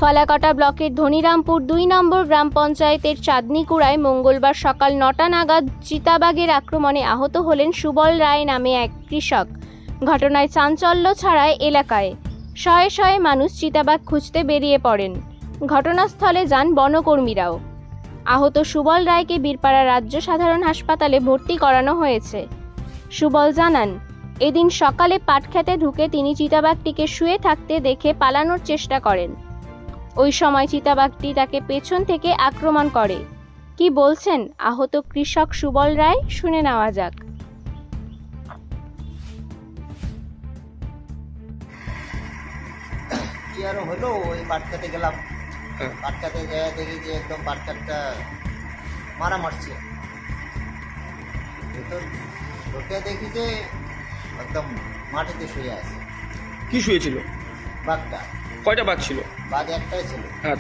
ফালাকাটা ব্লকের ধনিরামপুর ২ নম্বর গ্রাম পঞ্চায়েতের চাঁদনীকুড়ায় মঙ্গলবার সকাল ৯টা নাগাদ চিতাবাঘের আক্রমণে আহত হলেন সুবল রায় নামে এক কৃষক। ঘটনায় চাঞ্চল্য ছড়ায় এলাকায়। শয়ে শয়ে মানুষ চিতাবাঘ খুঁজতে বেরিয়ে পড়েন। ঘটনাস্থলে যান বনকর্মীরাও। আহত সুবল রায়কে বীরপাড়া রাজ্য সাধারণ হাসপাতালে ভর্তি করানো হয়েছে। সুবল জানান, এদিন সকালে পাট খেতে ঢুকে তিনি চিতাবাঘটিকে শুয়ে থাকতে দেখে পালানোর চেষ্টা করেন। ওই সময় চিতাবাঘটি তাকে পেছন থেকে আক্রমণ করে। কি বলছেন আহত কৃষক সুবল রায়, শুনে নেওয়া যাক। কি আর হলো, ওই পাট খেতে গেলাম, পাট খেতে গিয়ে দেখি যে একদম পাট খেতটা মারা মারছে। ভেতর ঢুকে দেখি যে একদম মাটিতে শুয়ে আছে। কি শুয়েছিল? বাঘটা। কয়টা বাঘ ছিল? বাঘ একটাই ছিল। হ্যাঁ,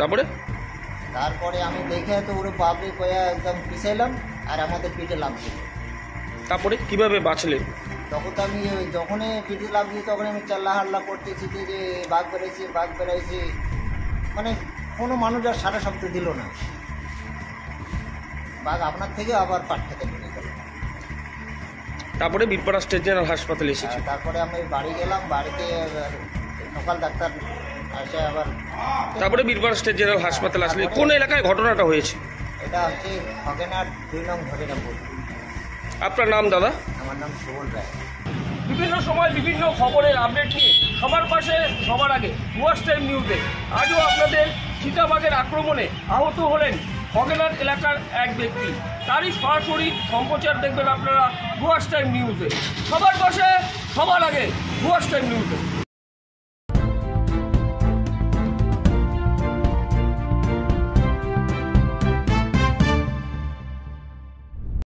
তারপরে আমি দেখে তো ওরে বাপরে কয়া একদম পিছাইলাম আর আমাদের পিঠে লাগছিল। তারপরে কিভাবে বাঁচলেন? তখন তো আমি যখনই পিঠে লাগছি তখন আমি চাল্লা হাল্লা করতেছি যে বাঘ বেড়াইছে, বাঘ বেড়াইছে। মানে কোনো মানুষ আর সারা শব্দ দিল না। বাঘ আপনার থেকে আবার পাট খেতে ঢুকে গেল। তারপরে বীরপাড়া স্টেট জেনারেল হাসপাতালে এসেছে। তারপরে আমি বাড়ি গেলাম, বাড়িতে সকাল ডাক্তার আসে আবার। তারপরে বীরপাড়া স্টেট জেনারেল হাসপাতালে আসলে কোন এলাকায় ঘটনাটা হয়েছে? এটা হচ্ছে খগেনার 2 নং ধনিরামপুর। আপনার নাম দাদা? আমার নাম সুবল রায়। বিভিন্ন সময় বিভিন্ন খবরের আপডেট নিয়ে সবার পাশে সবার আগে ওয়াচ টাইম নিউজে। আজও আপনাদের চিতাবাঘের আক্রমণে আহত হলেন খগেনার এলাকার এক ব্যক্তি। তারই সরাসরি সম্প্রচার দেখবেন আপনারা ওয়াচ টাইম নিউজে। সবার পাশে সবার আগে ওয়াচ টাইম নিউজে।